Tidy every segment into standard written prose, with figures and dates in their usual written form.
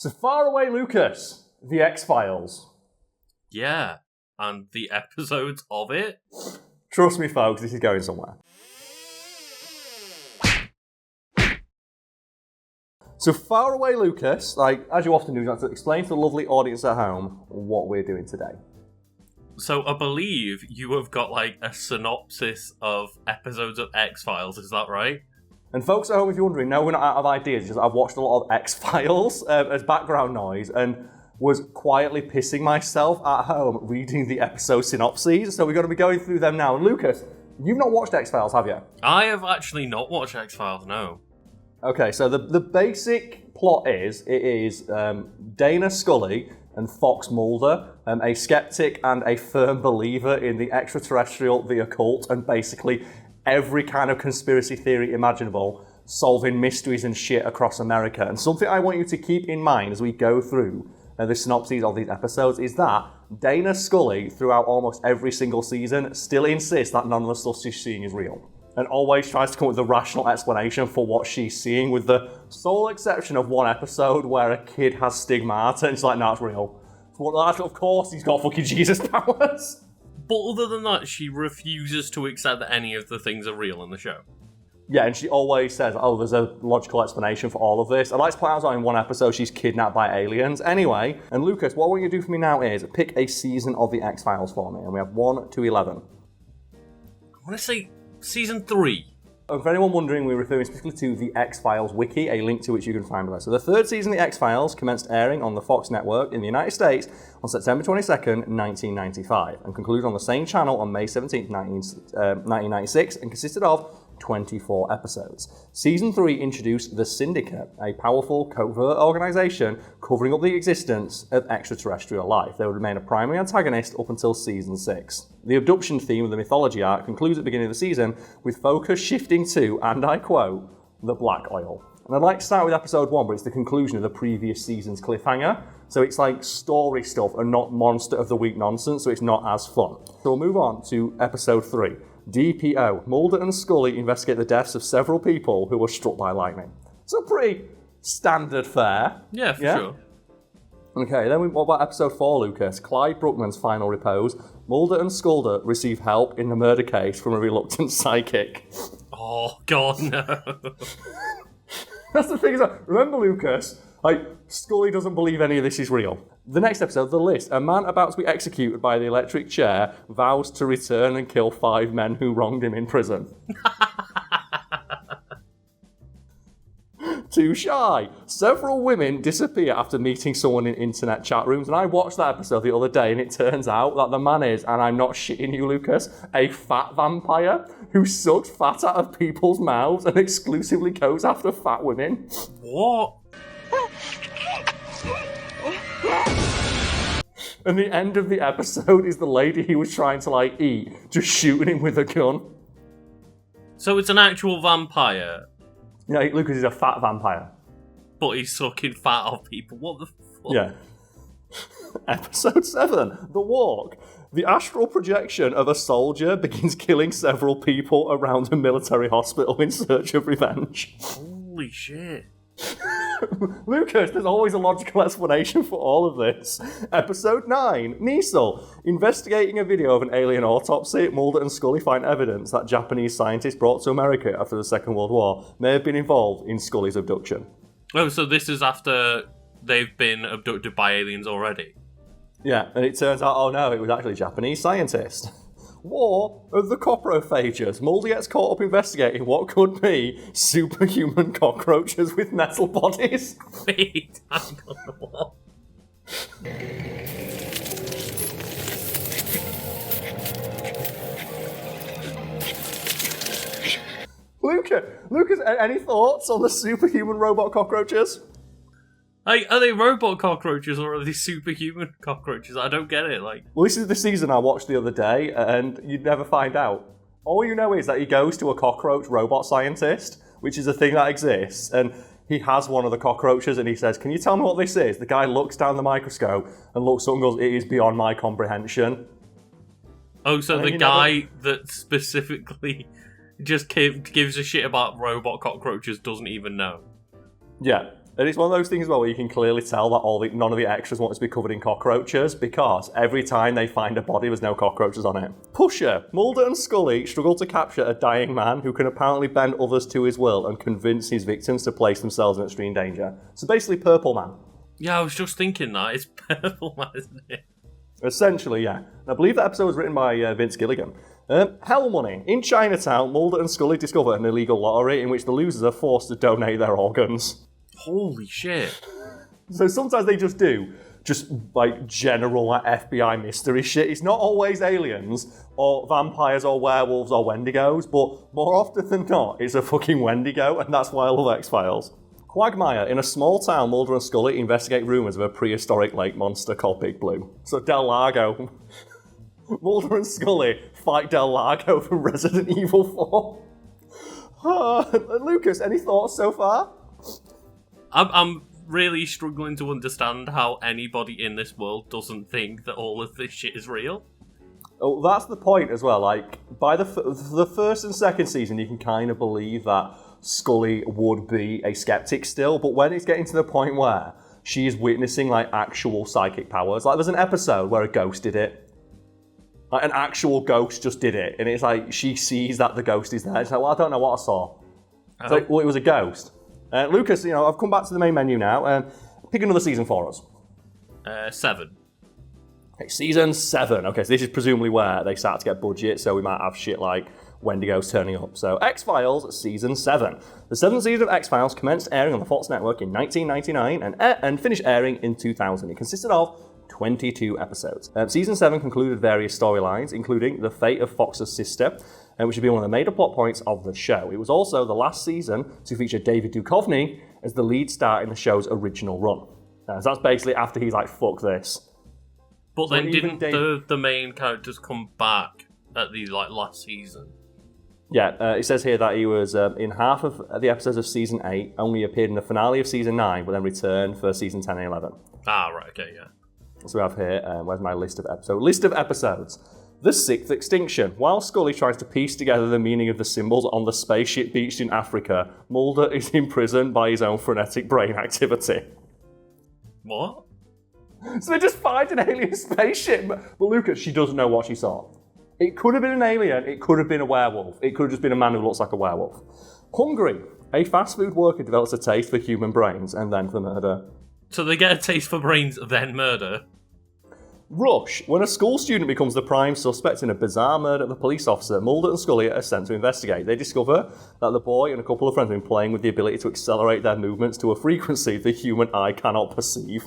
So far away, Lucas, the X-Files. Yeah, and the episodes of it. Trust me, folks, this is going somewhere. So far away, Lucas, as you often do, you have to explain to the lovely audience at home what we're doing today. So I believe you have got a synopsis of episodes of X-Files, is that right? And folks at home, if you're wondering, no, we're not out of ideas, just I've watched a lot of X-Files as background noise and was quietly pissing myself at home reading the episode synopses. So we're going to be going through them now. And Lucas, you've not watched X-Files, have you? I have actually not watched X-Files, no. Okay, so the basic plot is, it is Dana Scully and Fox Mulder, a skeptic and a firm believer in the extraterrestrial, the occult, and basically every kind of conspiracy theory imaginable, solving mysteries and shit across America. And something I want you to keep in mind as we go through the synopses of these episodes is that Dana Scully, throughout almost every single season, still insists that none of the stuff she's seeing is real. And always tries to come up with a rational explanation for what she's seeing, with the sole exception of one episode where a kid has stigmata, and she's like, no, it's real. Of course he's got fucking Jesus powers. But other than that, she refuses to accept that any of the things are real in the show. Yeah, and she always says, oh, there's a logical explanation for all of this. I'd like to point out that in one episode she's kidnapped by aliens. Anyway, and Lucas, what I want you to do for me now is pick a season of the X-Files for me. And we have 1 to 11. I want to say season 3. For anyone wondering, we're referring specifically to the X-Files Wiki, a link to which you can find below. So the third season of the X-Files commenced airing on the Fox network in the United States on September 22nd, 1995, and concluded on the same channel on May 17th, 1996, and consisted of 24 episodes. Season 3 introduced the Syndicate, a powerful, covert organisation covering up the existence of extraterrestrial life. They would remain a primary antagonist up until Season 6. The abduction theme of the mythology arc concludes at the beginning of the season, with focus shifting to, and I quote, the black oil. And I'd like to start with episode 1, but it's the conclusion of the previous season's cliffhanger. So it's like story stuff and not monster of the week nonsense, so it's not as fun. So we'll move on to episode 3. DPO. Mulder and Scully investigate the deaths of several people who were struck by lightning. So pretty standard fare. Yeah, for sure. Okay, then what about episode 4, Lucas? Clyde Bruckman's final repose. Mulder and Scully receive help in the murder case from a reluctant psychic. Oh, God, no. That's the thing, remember, Lucas, Scully doesn't believe any of this is real. The next episode, The List. A man about to be executed by the electric chair vows to return and kill 5 men who wronged him in prison. Too Shy. Several women disappear after meeting someone in internet chat rooms, and I watched that episode the other day, and it turns out that the man is, and I'm not shitting you, Lucas, a fat vampire who sucks fat out of people's mouths and exclusively goes after fat women. What? And the end of the episode is the lady he was trying to eat, just shooting him with a gun. So it's an actual vampire? Yeah, Lucas is a fat vampire. But he's sucking fat off people. What the fuck? Yeah. Episode 7, The Walk. The astral projection of a soldier begins killing several people around a military hospital in search of revenge. Holy shit. Lucas, there's always a logical explanation for all of this. Episode 9, Nisha. Investigating a video of an alien autopsy, Mulder and Scully find evidence that Japanese scientists brought to America after the Second World War may have been involved in Scully's abduction. Oh, so this is after they've been abducted by aliens already? Yeah, and it turns out, oh no, it was actually a Japanese scientist. War of the Cockrophages. Mulder gets caught up investigating what could be superhuman cockroaches with metal bodies. Feet hang on the wall. Lucas, any thoughts on the superhuman robot cockroaches? Are they robot cockroaches or are they superhuman cockroaches? I don't get it. Well, this is the season I watched the other day, and you'd never find out. All you know is that he goes to a cockroach robot scientist, which is a thing that exists, and he has one of the cockroaches, and he says, "Can you tell me what this is?" The guy looks down the microscope and looks up and goes, "It is beyond my comprehension." Oh, so the guy that specifically just gives a shit about robot cockroaches doesn't even know. Yeah. And it's one of those things as well where you can clearly tell that none of the extras want to be covered in cockroaches because every time they find a body, there's no cockroaches on it. Pusher. Mulder and Scully struggle to capture a dying man who can apparently bend others to his will and convince his victims to place themselves in extreme danger. So basically, Purple Man. Yeah, I was just thinking that. It's Purple Man, isn't it? Essentially, yeah. I believe that episode was written by Vince Gilligan. Hell Money. In Chinatown, Mulder and Scully discover an illegal lottery in which the losers are forced to donate their organs. Holy shit. So sometimes they just do like general like FBI mystery shit. It's not always aliens or vampires or werewolves or Wendigos, but more often than not, it's a fucking Wendigo, and that's why I love X-Files. Quagmire. In a small town, Mulder and Scully investigate rumours of a prehistoric lake monster called Big Blue. So Del Lago. Mulder and Scully fight Del Lago from Resident Evil 4. Lucas, any thoughts so far? I'm really struggling to understand how anybody in this world doesn't think that all of this shit is real. Oh, that's the point as well. Like, by the first and second season, you can kind of believe that Scully would be a skeptic still, but when it's getting to the point where she is witnessing, like, actual psychic powers, like, there's an episode where a ghost did it. Like, an actual ghost just did it, and it's like, she sees that the ghost is there. It's like, well, I don't know what I saw. It's like, well, it was a ghost. Lucas, I've come back to the main menu now. Pick another season for us. 7. Okay, season 7. Okay, so this is presumably where they start to get budget, so we might have shit like Wendigos turning up. So, X-Files Season 7. The 7th season of X-Files commenced airing on the Fox network in 1999 and finished airing in 2000. It consisted of 22 episodes. Season 7 concluded various storylines, including the fate of Fox's sister, which would be one of the major plot points of the show. It was also the last season to feature David Duchovny as the lead star in the show's original run. So that's basically after he's like, fuck this. But so then didn't the main characters come back at the last season? Yeah, it says here that he was in half of the episodes of Season 8, only appeared in the finale of Season 9, but then returned for Season 10 and 11. Ah, right, okay, yeah. So we have here, where's my list of episodes? List of episodes. The 6th Extinction. While Scully tries to piece together the meaning of the symbols on the spaceship beached in Africa, Mulder is imprisoned by his own frenetic brain activity. What? So they just find an alien spaceship. But Lucas, she doesn't know what she saw. It could have been an alien, it could have been a werewolf, it could have just been a man who looks like a werewolf. Hungry. A fast food worker develops a taste for human brains and then for murder. So they get a taste for brains, then murder? Rush. When a school student becomes the prime suspect in a bizarre murder of a police officer, Mulder and Scully are sent to investigate. They discover that the boy and a couple of friends have been playing with the ability to accelerate their movements to a frequency the human eye cannot perceive.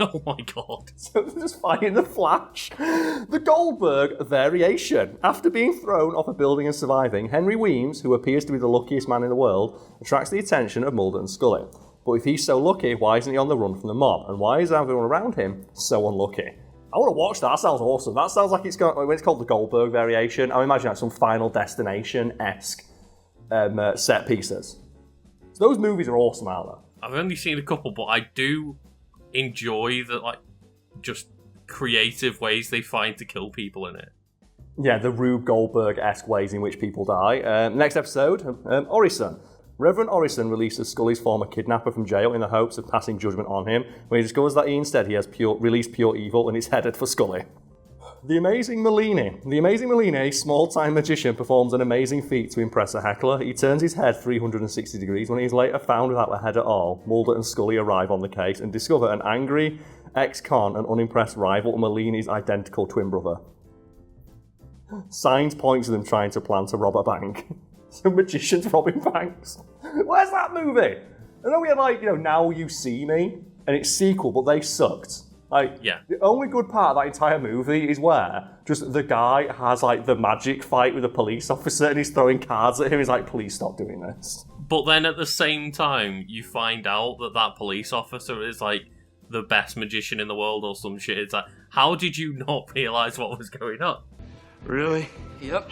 Oh my god. So they're just fighting the Flash. The Goldberg variation. After being thrown off a building and surviving, Henry Weems, who appears to be the luckiest man in the world, attracts the attention of Mulder and Scully. But if he's so lucky, why isn't he on the run from the mob? And why is everyone around him so unlucky? I want to watch that. That sounds awesome. That sounds like it's called the Goldberg variation. I imagine like some Final Destination-esque set pieces. So those movies are awesome, aren't they? I've only seen a couple, but I do enjoy the just creative ways they find to kill people in it. Yeah, the Rube Goldberg-esque ways in which people die. Next episode, Orison. Reverend Orison releases Scully's former kidnapper from jail in the hopes of passing judgment on him, when he discovers that he has released pure evil and is headed for Scully. The Amazing Malini. The Amazing Malini, a small-time magician, performs an amazing feat to impress a heckler. He turns his head 360 degrees. When he is later found without a head at all, Mulder and Scully arrive on the case and discover an angry ex-con and unimpressed rival Malini's identical twin brother. Signs point to them trying to plan to rob a bank. Some magicians robbing banks. Where's that movie? I know we had Now You See Me, and it's sequel, but they sucked. Yeah. The only good part of that entire movie is where just the guy has the magic fight with a police officer and he's throwing cards at him. He's like, please stop doing this. But then at the same time, you find out that police officer is the best magician in the world or some shit. It's like, how did you not realise what was going on? Really? Yep.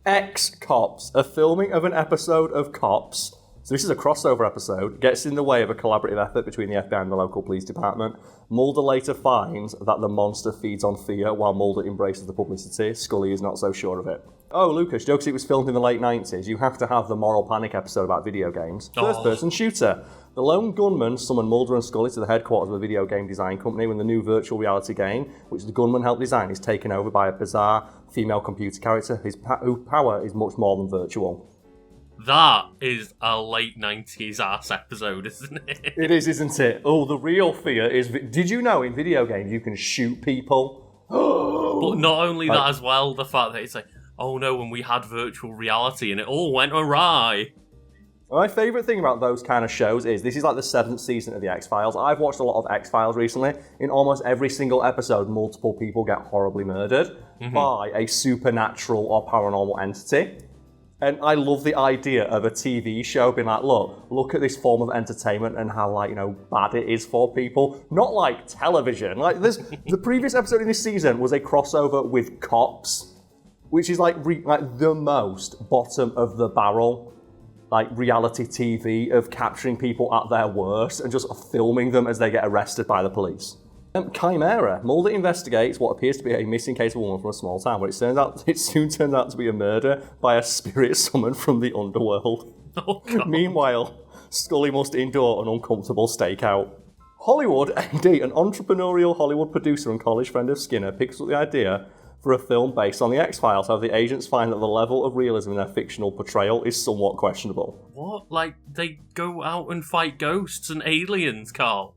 Ex-Cops, a filming of an episode of Cops So this is a crossover episode, gets in the way of a collaborative effort between the FBI and the local police department. Mulder later finds that the monster feeds on fear while Mulder embraces the publicity. Scully is not so sure of it. Oh, Lucas, jokes it was filmed in the late 90s. You have to have the moral panic episode about video games. First-person shooter. The lone gunman summoned Mulder and Scully to the headquarters of a video game design company when the new virtual reality game, which the gunman helped design, is taken over by a bizarre female computer character whose power is much more than virtual. That is a late 90s ass episode, isn't it? It is, isn't it? Oh, the real fear is... Did you know in video games you can shoot people? But not only that as well, the fact that it's like, oh no, when we had virtual reality and it all went awry. My favourite thing about those kind of shows is this is like the 7th season of the X-Files. I've watched a lot of X-Files recently. In almost every single episode, multiple people get horribly murdered by a supernatural or paranormal entity. And I love the idea of a TV show being like, look at this form of entertainment and how, like, bad it is for people. Not like television. Like this, the previous episode in this season was a crossover with Cops, which is like the most bottom of the barrel, like reality TV of capturing people at their worst and just filming them as they get arrested by the police. Chimera. Mulder investigates what appears to be a missing case of a woman from a small town, but it soon turns out to be a murder by a spirit summoned from the underworld. Oh, God. Meanwhile, Scully must endure an uncomfortable stakeout. Hollywood AD, an entrepreneurial Hollywood producer and college friend of Skinner, picks up the idea for a film based on the X-Files. However, the agents find that the level of realism in their fictional portrayal is somewhat questionable. What? Like, they go out and fight ghosts and aliens, Karl?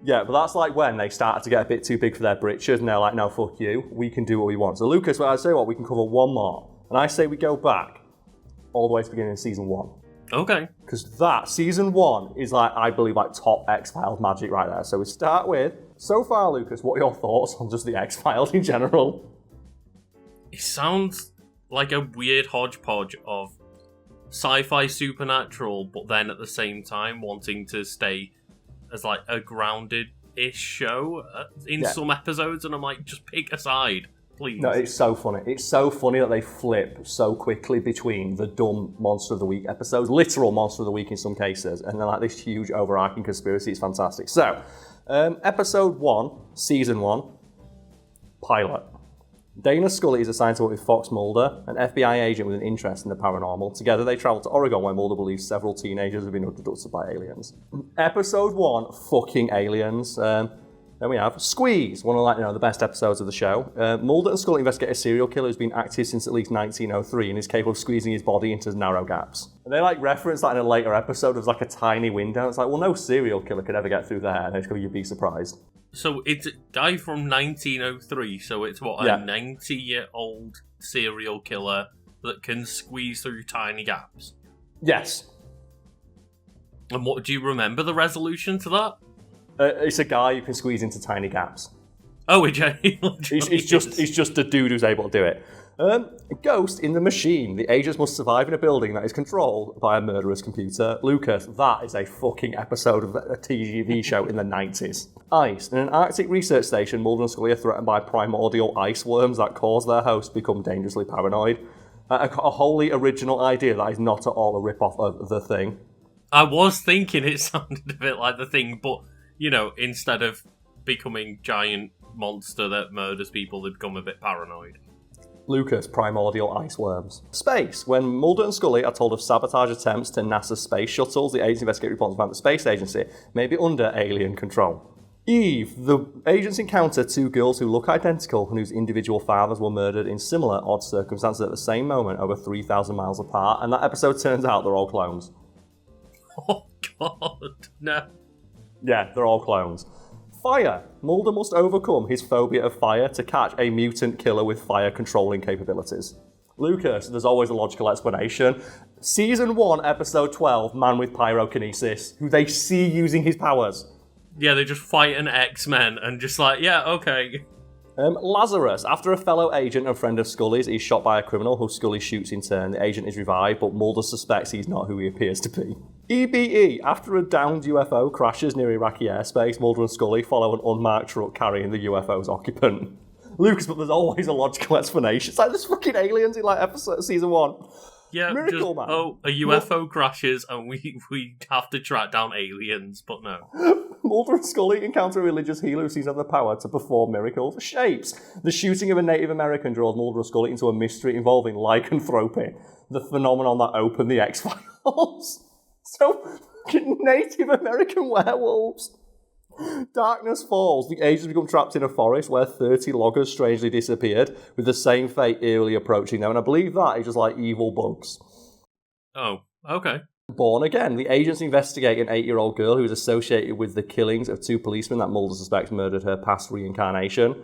Yeah, but that's like when they started to get a bit too big for their britches and they're like, no, fuck you, we can do what we want. So Lucas, well, I say what, we can cover one more. And I say we go back all the way to the beginning of season 1. Okay. Because that, season 1, is like, I believe, like top X-Files magic right there. So we start with, so far, Lucas, what are your thoughts on just the X-Files in general? It sounds like a weird hodgepodge of sci-fi supernatural, but then at the same time wanting to stay as like a grounded-ish show in some episodes, and I'm like, just pick a side, please. No, it's so funny. It's so funny that they flip so quickly between the dumb Monster of the Week episodes, literal Monster of the Week in some cases, and then like this huge overarching conspiracy. It's fantastic. So, episode 1, season 1, pilot. Dana Scully is assigned to work with Fox Mulder, an FBI agent with an interest in the paranormal. Together they travel to Oregon where Mulder believes several teenagers have been abducted by aliens. Episode 1, fucking aliens. Then we have Squeeze, one of the best episodes of the show. Mulder and Scully investigate a serial killer who's been active since at least 1903 and is capable of squeezing his body into narrow gaps. And they reference that in a later episode as like a tiny window. It's like, well, no serial killer could ever get through there, and you'd be surprised. So it's a guy from 1903, so it's what, a 90-year-old serial killer that can squeeze through tiny gaps? Yes. And what, do you remember the resolution to that? It's a guy who can squeeze into tiny gaps. Oh, he's just a dude who's able to do it. Ghost in the Machine. The agents must survive in a building that is controlled by a murderous computer. Lucas, that is a fucking episode of a TV show in the 90s. Ice. In an Arctic research station, Mulder and Scully are threatened by primordial ice worms that cause their hosts to become dangerously paranoid. A wholly original idea that is not at all a rip-off of The Thing. I was thinking it sounded a bit like The Thing, but, instead of becoming giant monster that murders people, they become a bit paranoid. Lucas, primordial ice worms. Space. When Mulder and Scully are told of sabotage attempts to NASA's space shuttles, the agents investigate reports about the space agency may be under alien control. Eve. The agents encounter 2 girls who look identical and whose individual fathers were murdered in similar odd circumstances at the same moment over 3,000 miles apart, and that episode turns out they're all clones. Oh, God, no. Yeah, they're all clones. Fire. Mulder must overcome his phobia of fire to catch a mutant killer with fire-controlling capabilities. Lucas, there's always a logical explanation. Season 1, episode 12, man with pyrokinesis, who they see using his powers. Yeah, they just fight an X-Men and just like, yeah, okay. Lazarus. After a fellow agent and friend of Scully's is shot by a criminal who Scully shoots in turn, the agent is revived, but Mulder suspects he's not who he appears to be. EBE. After a downed UFO crashes near Iraqi airspace, Mulder and Scully follow an unmarked truck carrying the UFO's occupant. Lucas, but there's always a logical explanation. It's like there's fucking aliens in episode season 1. Yeah, Miracle Man. Oh, a UFO crashes and we have to track down aliens, but no. Mulder and Scully encounter a religious healer who seems to have the power to perform miracles. Shapes. The shooting of a Native American draws Mulder and Scully into a mystery involving lycanthropy, the phenomenon that opened the X-Files. So, Native American werewolves. Darkness falls. The agents become trapped in a forest where 30 loggers strangely disappeared, with the same fate eerily approaching them. And I believe that is just like evil bugs. Oh, okay. Born again. The agents investigate an 8-year-old girl who is associated with the killings of 2 policemen that Mulder suspects murdered her past reincarnation.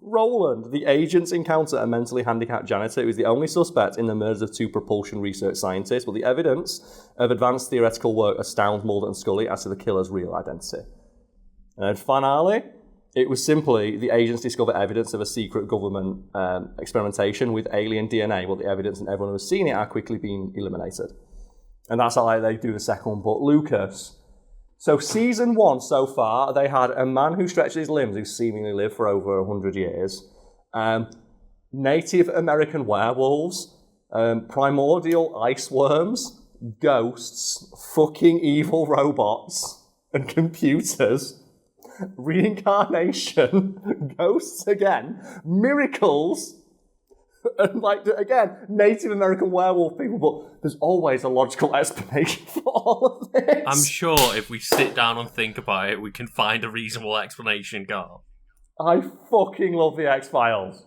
Roland. The agents encounter a mentally handicapped janitor who is the only suspect in the murders of 2 propulsion research scientists, but the evidence of advanced theoretical work astounds Mulder and Scully as to the killer's real identity. And then finale, it was simply the agents discover evidence of a secret government experimentation with alien DNA, but the evidence and everyone who has seen it are quickly being eliminated. And that's how they do the second one. But Lucas... So season 1 so far, they had a man who stretched his limbs who seemingly lived for over 100 years, Native American werewolves, primordial ice worms, ghosts, fucking evil robots, and computers, reincarnation, ghosts again, miracles, and again, Native American werewolf people, but there's always a logical explanation for all of this. I'm sure if we sit down and think about it, we can find a reasonable explanation, Karl. I fucking love the X-Files.